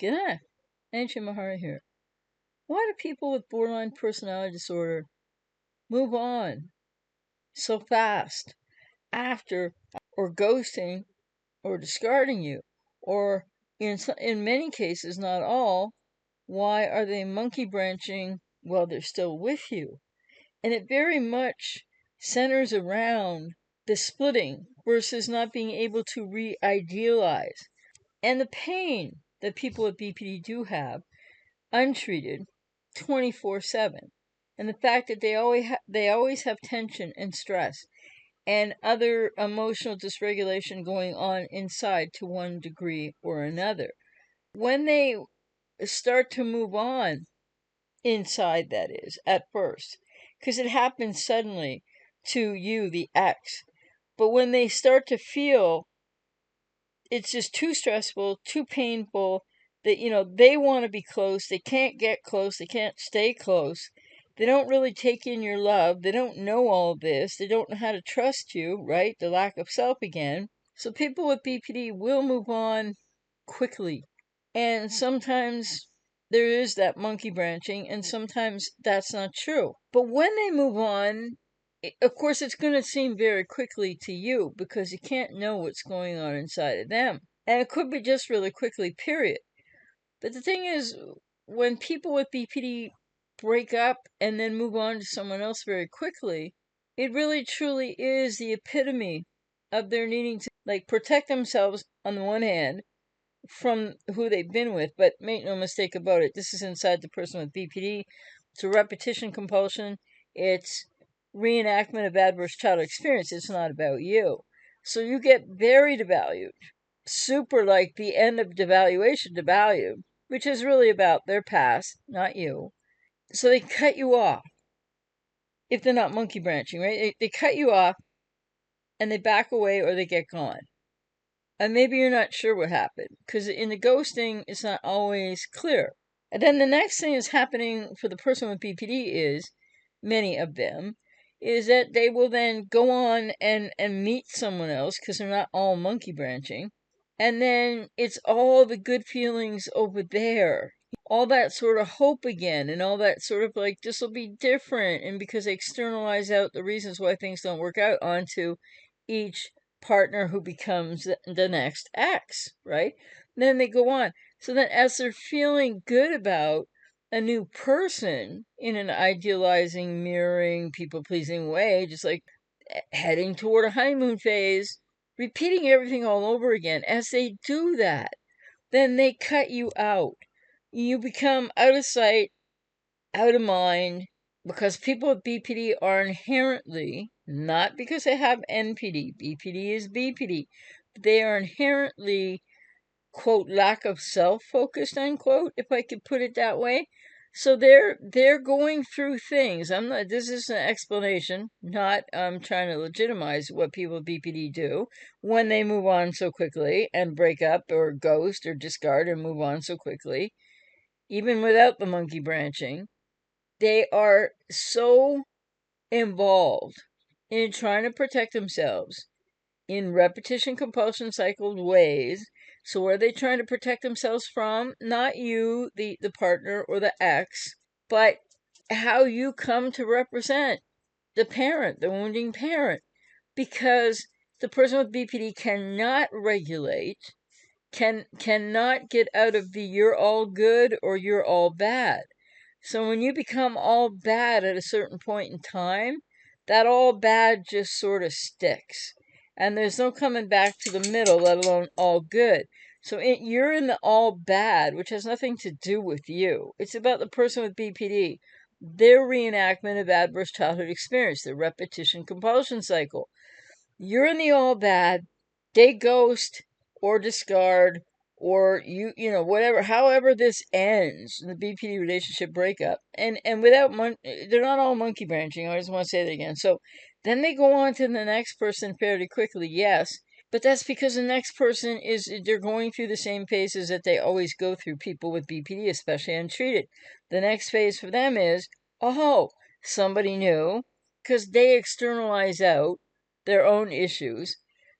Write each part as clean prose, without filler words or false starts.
G'day, Ancient Mahara here. Why do people with borderline personality disorder move on so fast after or ghosting or discarding you? Or in many cases, not all, why are they monkey branching while they're still with you? And it very much centers around the splitting versus not being able to re-idealize and the pain that people with BPD do have untreated 24/7, and the fact that they always have tension and stress and other emotional dysregulation going on inside to one degree or another. When they start to move on inside, that is, at first, because it happens suddenly to you, the ex, but when they start to feel it's just too stressful, too painful, that, they want to be close, they can't get close, they can't stay close, they don't really take in your love, they don't know all this, they don't know how to trust you, right? The lack of self again. So people with BPD will move on quickly. And sometimes there is that monkey branching, and sometimes that's not true. But when they move on, of course, it's going to seem very quickly to you because you can't know what's going on inside of them. And it could be just really quickly, period. But the thing is, when people with BPD break up and then move on to someone else very quickly, it really truly is the epitome of their needing to, protect themselves on the one hand from who they've been with, but make no mistake about it, this is inside the person with BPD. It's a repetition compulsion. It's reenactment of adverse childhood experience. It's not about you. So you get very devalued, super like the end of devaluation, devalued, which is really about their past, not you. So they cut you off if they're not monkey branching, right? They cut you off and they back away or they get gone. And maybe you're not sure what happened, because in the ghosting, it's not always clear. And then the next thing that's happening for the person with BPD is, many of them, is that they will then go on and meet someone else, because they're not all monkey branching. And then it's all the good feelings over there. All that sort of hope again, and all that sort of this will be different. And because they externalize out the reasons why things don't work out onto each partner who becomes the next ex, right? And then they go on. So then as they're feeling good about a new person in an idealizing, mirroring, people-pleasing way, just like heading toward a honeymoon phase, repeating everything all over again, as they do that, then they cut you out. You become out of sight, out of mind, because people with BPD are inherently, not because they have NPD, BPD is BPD, they are inherently, quote, lack of self-focused, unquote, if I could put it that way. So they're going through things. This is an explanation, not trying to legitimize what people with BPD do when they move on so quickly and break up or ghost or discard and move on so quickly, even without the monkey branching. They are so involved in trying to protect themselves in repetition compulsion cycled ways. So what are they trying to protect themselves from? Not you, the partner or the ex, but how you come to represent the parent, the wounding parent. Because the person with BPD cannot regulate, cannot get out of the you're all good or you're all bad. So when you become all bad at a certain point in time, that all bad just sort of sticks. And there's no coming back to the middle, let alone all good. So you're in the all bad, which has nothing to do with you. It's about the person with BPD, their reenactment of adverse childhood experience, the repetition compulsion cycle. You're in the all bad, they ghost or discard, or whatever, however this ends, the BPD relationship breakup, and without they're not all monkey branching. I just want to say that again. So then they go on to the next person fairly quickly, yes, but that's because the next person they're going through the same phases that they always go through, people with BPD, especially untreated. The next phase for them is, oh, somebody new, because they externalize out their own issues.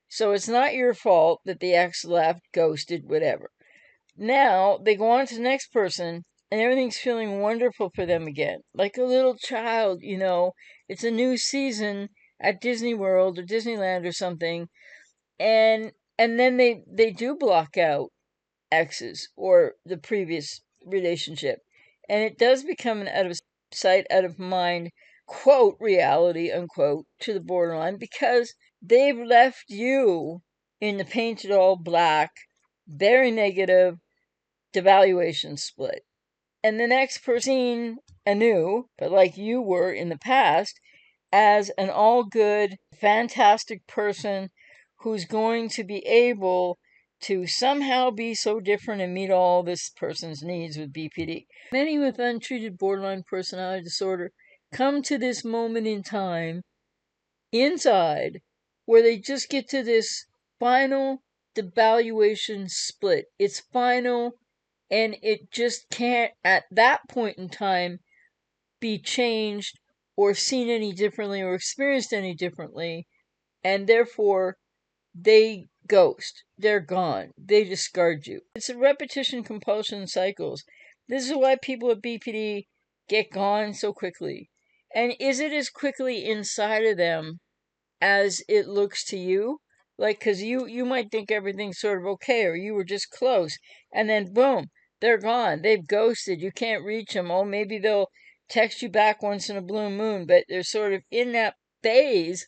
So it's not your fault that the ex left, ghosted, whatever. Now they go on to the next person and everything's feeling wonderful for them again. Like a little child, it's a new season at Disney World or Disneyland or something, and then they do block out exes or the previous relationship. And it does become an out of sight, out of mind, quote, reality, unquote, to the borderline because they've left you in the painted all black, very negative devaluation split. And the next person anew, but like you were in the past, as an all good, fantastic person who's going to be able to somehow be so different and meet all this person's needs with BPD. Many with untreated borderline personality disorder come to this moment in time inside where they just get to this final devaluation split. It's final, and it just can't, at that point in time, be changed or seen any differently or experienced any differently, and therefore they ghost. They're gone. They discard you. It's a repetition compulsion cycles. This is why people with BPD get gone so quickly. And is it as quickly inside of them as it looks to you? Like, because you might think everything's sort of okay, or you were just close, and then boom, they're gone. They've ghosted. You can't reach them. Oh, maybe they'll text you back once in a blue moon, but they're sort of in that phase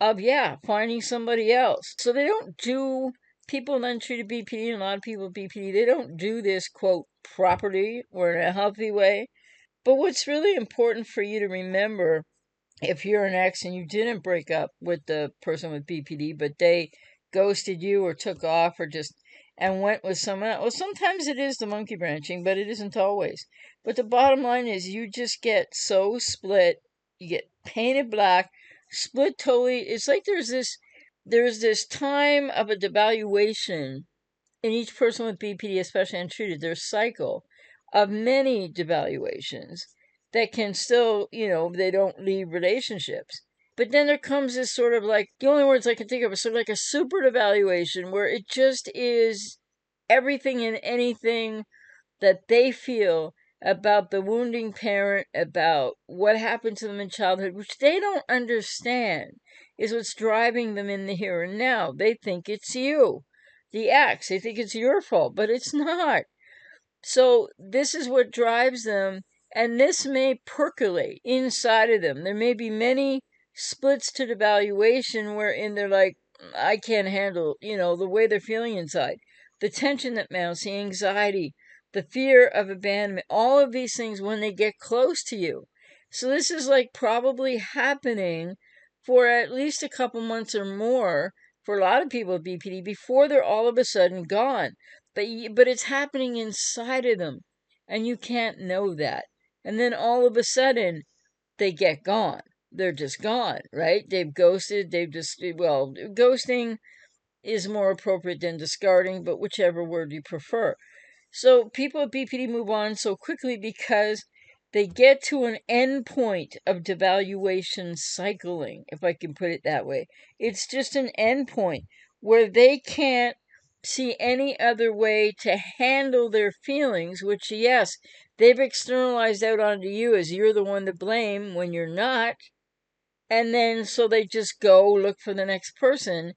of, finding somebody else. So they don't do, people with untreated BPD, and a lot of people with BPD, they don't do this, quote, properly or in a healthy way. But what's really important for you to remember, if you're an ex and you didn't break up with the person with BPD, but they ghosted you or took off or just and went with someone else. Well, sometimes it is the monkey branching, but it isn't always. But the bottom line is you just get so split. You get painted black, split totally. It's like there's this time of a devaluation in each person with BPD, especially untreated, there's a cycle of many devaluations that can still, they don't leave relationships. But then there comes this sort of like, the only words I can think of are sort of like a super devaluation where it just is everything and anything that they feel about the wounding parent, about what happened to them in childhood, which they don't understand, is what's driving them in the here and now. They think it's you, the ex. They think it's your fault, but it's not. So this is what drives them, and this may percolate inside of them. There may be many splits to the valuation wherein they're like, I can't handle, the way they're feeling inside. The tension that mounts, the anxiety, the fear of abandonment, all of these things when they get close to you. So this is like probably happening for at least a couple months or more for a lot of people with BPD before they're all of a sudden gone. But it's happening inside of them, and you can't know that. And then all of a sudden, they get gone. They're just gone, right? They've ghosted. Ghosting is more appropriate than discarding, but whichever word you prefer. So people with BPD move on so quickly because they get to an end point of devaluation cycling, if I can put it that way. It's just an end point where they can't see any other way to handle their feelings, which, yes, they've externalized out onto you as you're the one to blame when you're not. And then so they just go look for the next person,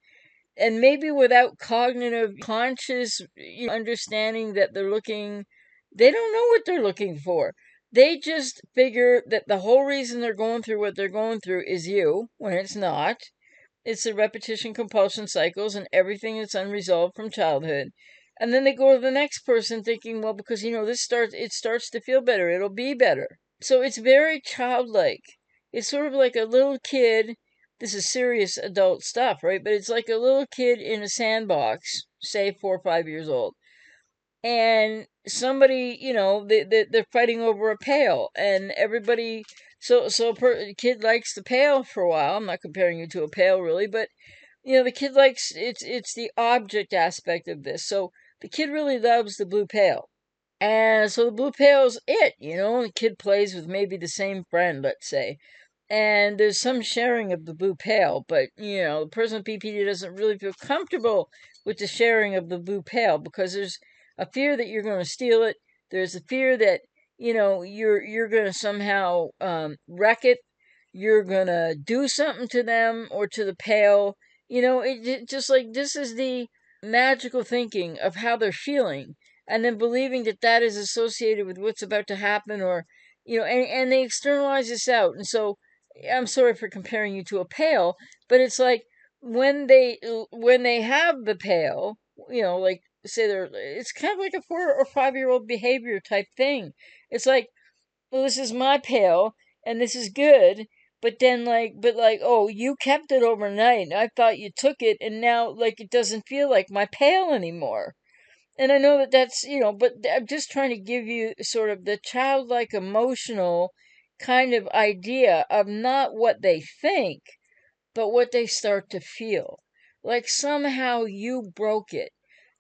and maybe without cognitive conscious understanding that they don't know what they're looking for. They just figure that the whole reason they're going through what they're going through is you, when it's not. It's the repetition compulsion cycles and everything that's unresolved from childhood. And then they go to the next person thinking, well, because it starts to feel better, it'll be better. So it's very childlike. It's sort of like a little kid. This is serious adult stuff, right? But it's like a little kid in a sandbox, say 4 or 5 years old. And somebody, they're fighting over a pail, and everybody, a kid likes the pail for a while. I'm not comparing you to a pail, really, but the kid likes it's the object aspect of this. So the kid really loves the blue pail. And so the blue pail's it, the kid plays with maybe the same friend, let's say. And there's some sharing of the blue pail, but, the person with BPD doesn't really feel comfortable with the sharing of the blue pail because there's a fear that you're going to steal it. There's a fear that, you're going to somehow wreck it. You're going to do something to them or to the pail. It just like this is the magical thinking of how they're feeling, and then believing that that is associated with what's about to happen, or and they externalize this out. And so I'm sorry for comparing you to a pail, but it's like when they have the pail, like say it's kind of like a 4 or 5 year old behavior type thing. It's like, well, this is my pail and this is good, but oh, you kept it overnight. I thought you took it, and now like it doesn't feel like my pail anymore. And I know that that's, but I'm just trying to give you sort of the childlike emotional kind of idea of not what they think, but what they start to feel. Like somehow you broke it,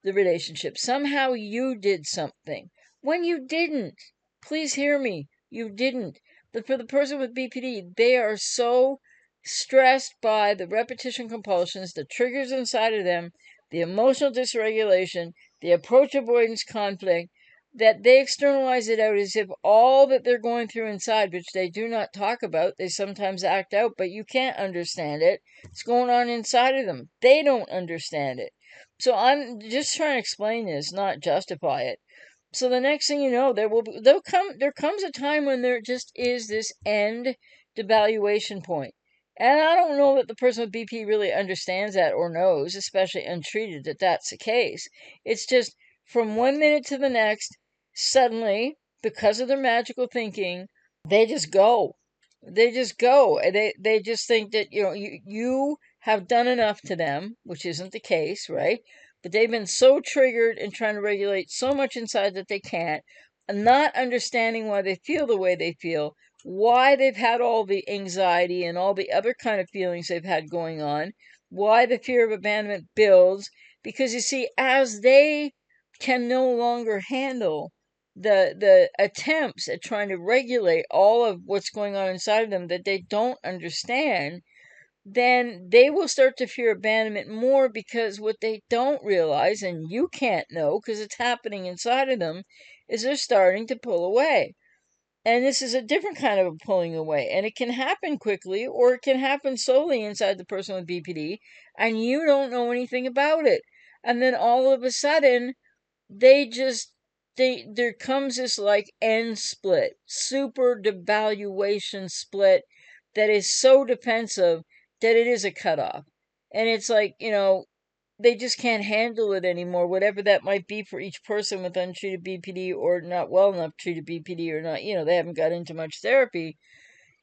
the relationship. Somehow you did something when you didn't. Please hear me. You didn't. But for the person with BPD, they are so stressed by the repetition compulsions, the triggers inside of them, the emotional dysregulation, the approach avoidance conflict, that they externalize it out as if all that they're going through inside, which they do not talk about, they sometimes act out, but you can't understand it. It's going on inside of them. They don't understand it. So I'm just trying to explain this, not justify it. So the next thing you know, there comes a time when there just is this end devaluation point. And I don't know that the person with BP really understands that or knows, especially untreated, that that's the case. It's just from one minute to the next, suddenly, because of their magical thinking, they just go. They just go. They just think that, you have done enough to them, which isn't the case, right? But they've been so triggered and trying to regulate so much inside that they can't, not understanding why they feel the way they feel, why they've had all the anxiety and all the other kind of feelings they've had going on, why the fear of abandonment builds. Because you see, as they can no longer handle the attempts at trying to regulate all of what's going on inside of them that they don't understand, then they will start to fear abandonment more, because what they don't realize, and you can't know because it's happening inside of them, is they're starting to pull away. And this is a different kind of a pulling away. And it can happen quickly, or it can happen slowly inside the person with BPD, and you don't know anything about it. And then all of a sudden, there comes this like end split, super devaluation split that is so defensive that it is a cutoff. And it's like, they just can't handle it anymore, whatever that might be for each person with untreated BPD or not well enough treated BPD, or not, they haven't got into much therapy.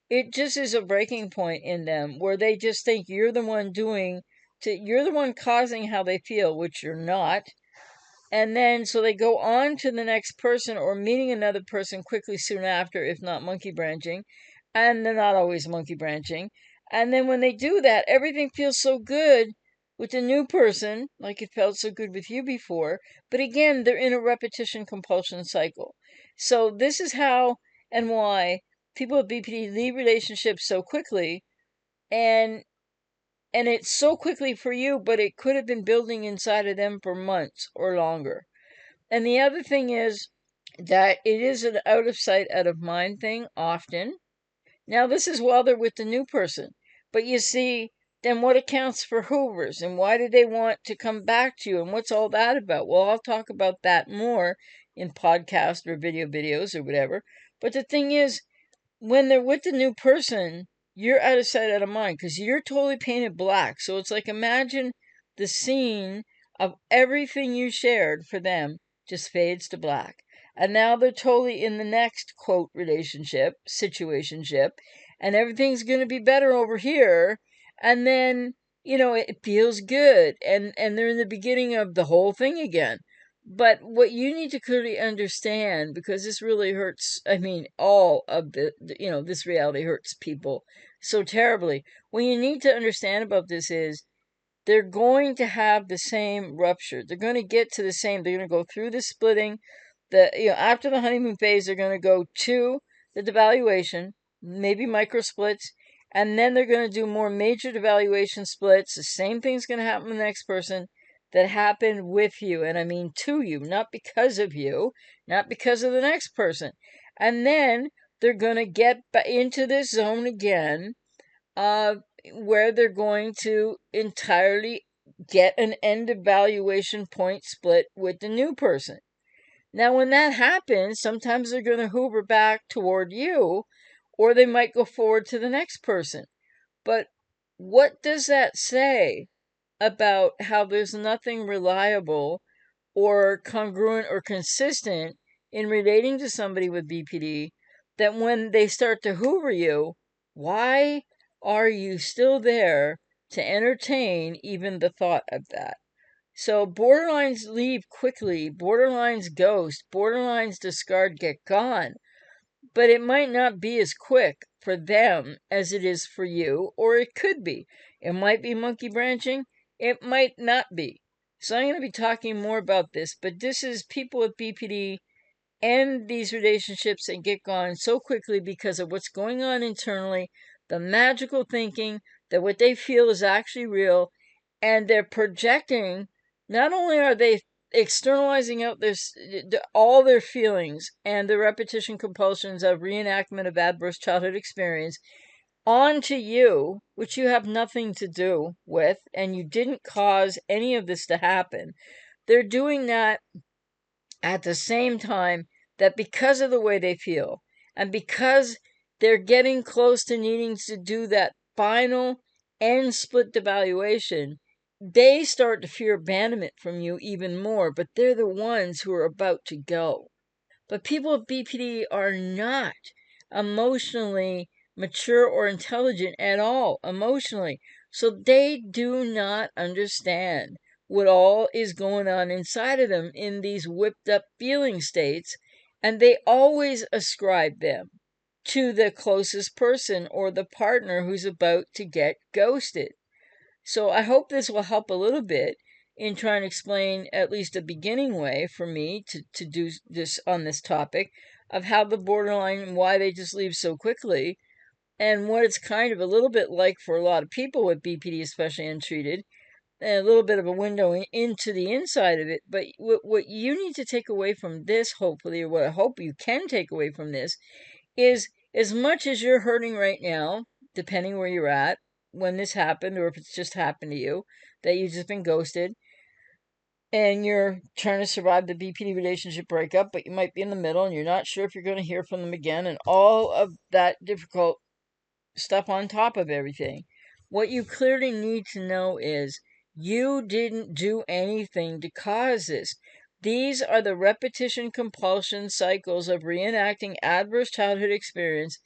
It just is a breaking point in them where they just think you're the one you're the one causing how they feel, which you're not. And then, so they go on to the next person or meeting another person quickly soon after, if not monkey branching. And they're not always monkey branching. And then when they do that, everything feels so good with the new person, like it felt so good with you before. But again, they're in a repetition compulsion cycle. So this is how and why people with BPD leave relationships so quickly. And it's so quickly for you, but it could have been building inside of them for months or longer. And the other thing is that it is an out of sight, out of mind thing often. Now, this is while they're with the new person. But you see, then what accounts for Hoovers? And why do they want to come back to you? And what's all that about? Well, I'll talk about that more in podcast or videos or whatever. But the thing is, when they're with the new person, you're out of sight, out of mind, because you're totally painted black. So it's like, imagine the scene of everything you shared for them just fades to black. And now they're totally in the next, quote, relationship, situationship, and everything's going to be better over here. And then, it feels good. And they're in the beginning of the whole thing again. But what you need to clearly understand, because this really hurts, I mean, all of this reality hurts people so terribly. What you need to understand about this is they're going to have the same rupture. They're going to get to the same, they're going to go through the splitting. After the honeymoon phase, they're going to go to the devaluation, maybe micro splits, and then they're going to do more major devaluation splits. The same thing's going to happen to the next person. that happened with you, and I mean to you, not because of you, not because of the next person. And then they're going to get into this zone again, uh, where they're going to entirely get an end evaluation point split with the new person. Now, when that happens, sometimes they're going to hoover back toward you, or they might go forward to the next person. But what does that say about how there's nothing reliable or congruent or consistent in relating to somebody with BPD, that when they start to hoover you, why are you still there to entertain even the thought of that? So borderlines leave quickly, borderlines ghost, borderlines discard, get gone. But it might not be as quick for them as it is for you, or it could be. It might be monkey branching, it might not be. So I'm going to be talking more about this, but this is people with BPD end these relationships and get gone so quickly because of what's going on internally, the magical thinking that what they feel is actually real, and they're projecting. Not only are they externalizing out all their feelings and the repetition compulsions of reenactment of adverse childhood experience onto you, which you have nothing to do with, and you didn't cause any of this to happen. They're doing that at the same time that because of the way they feel and because they're getting close to needing to do that final end split devaluation, they start to fear abandonment from you even more, but they're the ones who are about to go. But people with BPD are not emotionally mature or intelligent at all, emotionally. So they do not understand what all is going on inside of them in these whipped up feeling states, and they always ascribe them to the closest person or the partner who's about to get ghosted. So I hope this will help a little bit in trying to explain at least a beginning way for me to do this on this topic of how the borderline and why they just leave so quickly, and what it's kind of a little bit like for a lot of people with BPD, especially untreated, a little bit of a window into the inside of it. But what you need to take away from this, hopefully, or what I hope you can take away from this, is as much as you're hurting right now, depending where you're at when this happened, or if it's just happened to you, that you've just been ghosted, and you're trying to survive the BPD relationship breakup, but you might be in the middle and you're not sure if you're going to hear from them again, and all of that difficult stuff on top of everything. What you clearly need to know is you didn't do anything to cause this. These are the repetition compulsion cycles of reenacting adverse childhood experience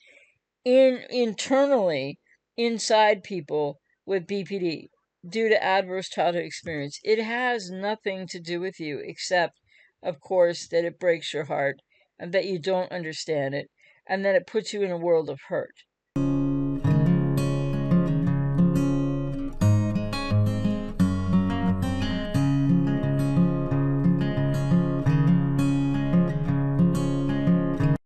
internally inside people with BPD due to adverse childhood experience. It has nothing to do with you, except, of course, that it breaks your heart and that you don't understand it and that it puts you in a world of hurt.